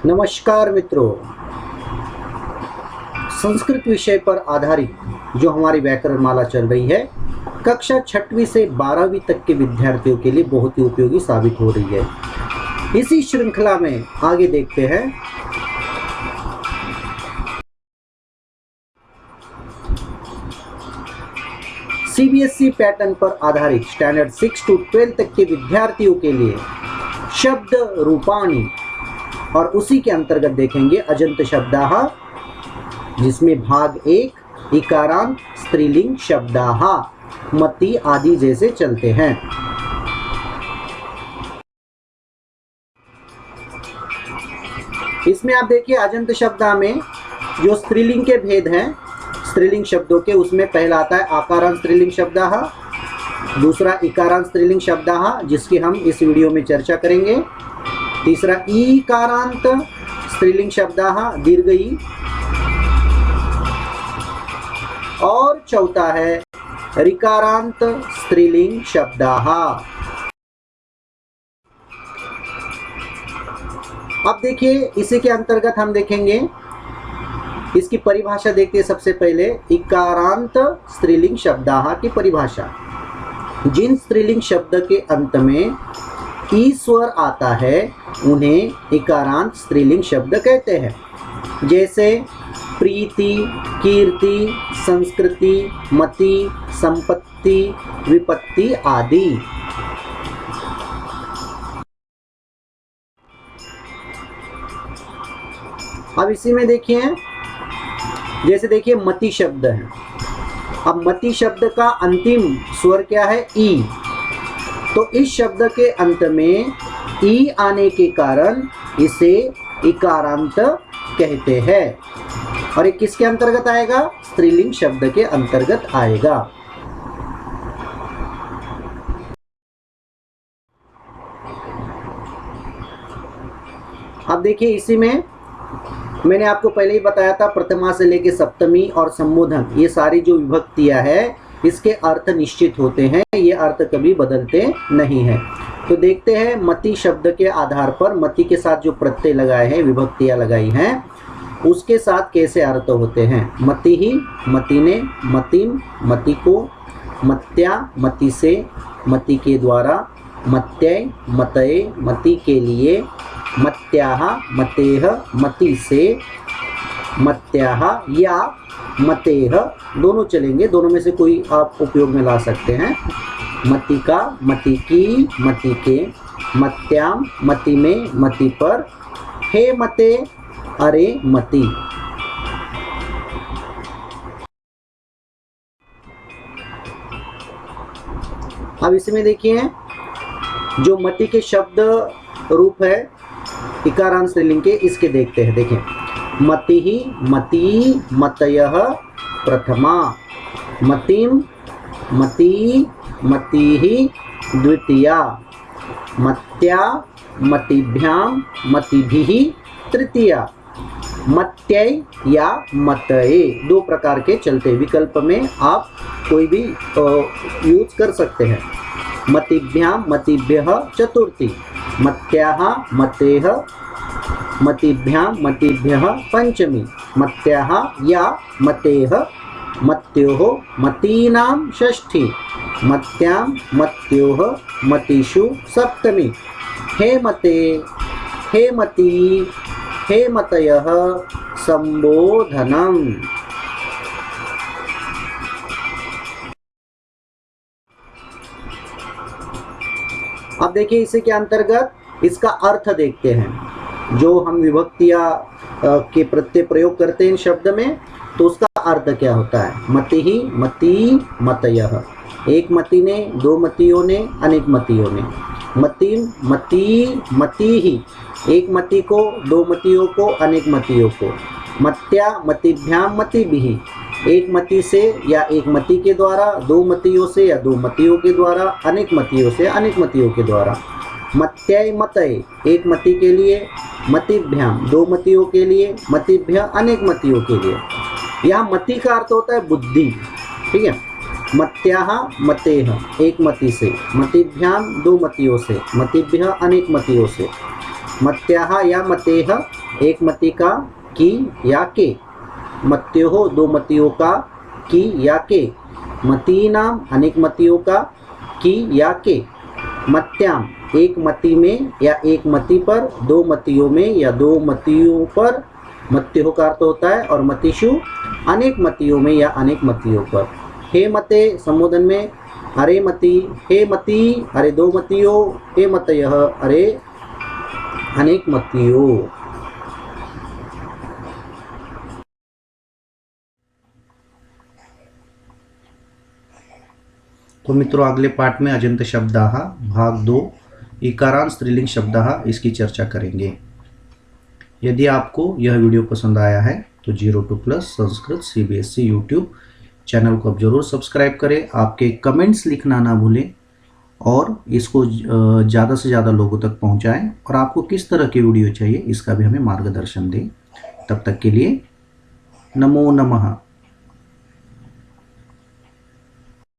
नमस्कार मित्रों, संस्कृत विषय पर आधारित जो हमारी व्याकरण माला चल रही है, कक्षा 6वीं से 12वीं तक के विद्यार्थियों के लिए बहुत ही उपयोगी साबित हो रही है। इसी श्रृंखला में आगे देखते हैं। सीबीएसई पैटर्न पर आधारित स्टैंडर्ड 6 to 12 तक के विद्यार्थियों के लिए शब्द रूपाणी और उसी के अंतर्गत देखेंगे अजंत शब्दाः, जिसमें भाग 1 इकारांत स्त्रीलिंग शब्दाः मति आदि जैसे चलते हैं। इसमें आप देखिए अजंत शब्दाः में जो स्त्रीलिंग के भेद हैं स्त्रीलिंग शब्दों के, उसमें पहला आता है आकारांत स्त्रीलिंग शब्दाः, दूसरा इकारांत स्त्रीलिंग शब्दाः जिसकी हम इस वीडियो में चर्चा करेंगे, तीसरा ईकारांत स्त्रीलिंग शब्दाः दीर्घ ई, और चौथा है ऋकारांत स्त्रीलिंग शब्दाः। अब देखिए इसी के अंतर्गत हम देखेंगे, इसकी परिभाषा देखते हैं। सबसे पहले इकारांत स्त्रीलिंग शब्दाः की परिभाषा। जिन स्त्रीलिंग शब्द के अंत में ई स्वर आता है उन्हें इकारांत स्त्रीलिंग शब्द कहते हैं। जैसे प्रीति, कीर्ति, संस्कृति, मति, संपत्ति, विपत्ति आदि। अब इसी में देखिए, जैसे देखिए मति शब्द है। अब मति शब्द का अंतिम स्वर क्या है? ई। तो इस शब्द के अंत में ई आने के कारण इसे इकारांत कहते हैं। और ये किसके अंतर्गत आएगा? स्त्रीलिंग शब्द के अंतर्गत आएगा। अब देखिए इसी में मैंने आपको पहले ही बताया था, प्रथमा से लेके सप्तमी और संबोधन, ये सारी जो विभक्तियां है इसके अर्थ निश्चित होते हैं, ये अर्थ कभी बदलते नहीं हैं। तो देखते हैं मति शब्द के आधार पर मति के साथ जो प्रत्यय लगाए हैं, विभक्तियां लगाई हैं, उसके साथ कैसे अर्थ होते हैं। मति ही, मति ने, मतिम, मति को, मत्या, मति से, मति के द्वारा, मत्यय, मतये, मति के लिए, मत्याः, मतेह, मति से, मत्याः या मतेह, दोनों चलेंगे, दोनों में से कोई आप उपयोग में ला सकते हैं। मति का, मति की, मति के, मत्याम, मति में, मति पर, हे मते, अरे मति। अब इसमें देखिए जो मति के शब्द रूप है इकारांत स्त्रीलिंग के, इसके देखते हैं। देखिए मति ही, मति, मतयः प्रथमा, मतिम, मति, मतिः द्वितीया, मत्या, मतिभ्याम, मतिभिः तृतीया, मत्यय या मतये, दो प्रकार के चलते, विकल्प में आप कोई भी यूज कर सकते हैं। मतिभ्याम, मतिभ्यः चतुर्थी, मत्याः, मतेः, मतिभ्याम, मतिभ्यः पंचमी, मत्याः या मतेः, मत्योः, मतीनां षष्ठी, मत्यां, मत्योः, मतिषु सप्तमी, हे मते, हे मती, हे मतयः संबोधनम्। अब देखिए इसी के अंतर्गत इसका अर्थ देखते हैं। जो हम विभक्तियां के प्रत्यय प्रयोग करते हैं इन शब्द में, तो उसका अर्थ क्या होता है? मति ही, मति, मतयः, एक मति ने, दो मतियों ने, अनेक मतियों ने। मतिम, मति, मति ही, एक मति को, दो मतियों को, अनेक मतियों को। मत्या, मतिभ्याम, मतिभिः, एक मति से या एक मति के द्वारा, दो मतियों से या दो मतियों के द्वारा, अनेक मतियों से अनेक मतियों के द्वारा। मत्यय, मतये, एक मति के लिए, मतिभ्याम, दो मतियों के लिए, मतिभ्य, अनेक मतियों के लिए। यहाँ मति का अर्थ होता है बुद्धि, ठीक है। मत्याः, मतेः, एक मति से, मतिभ्याम, दो मतियों से, मतिभ्य, अनेक मतियों से। मत्याः या मतेः एक मति का की या के, मत्योः दो मतियों का की या के, मतीनाम अनेक मतियों का की या के, मत्याम एक मति में या एक मति पर, दो मतियों में या दो मतियों पर, मत्योः का अर्थ होता है, और मतिषु अनेक मतियों में या अनेक मतियों पर। हे मते संबोधन में अरे मति, हे मति अरे दो मतियों, हे मतयः अरे अनेक मतियों। तो मित्रों अगले पाठ में अजंत शब्दाः भाग 2 इकारांत स्त्रीलिंग शब्दाः इसकी चर्चा करेंगे। यदि आपको यह वीडियो पसंद आया है तो 02+ संस्कृत CBSE यूट्यूब चैनल को आप जरूर सब्सक्राइब करें। आपके कमेंट्स लिखना ना भूलें और इसको ज़्यादा से ज़्यादा लोगों तक पहुंचाएं, और आपको किस तरह की वीडियो चाहिए इसका भी हमें मार्गदर्शन दें। तब तक के लिए नमो नमः।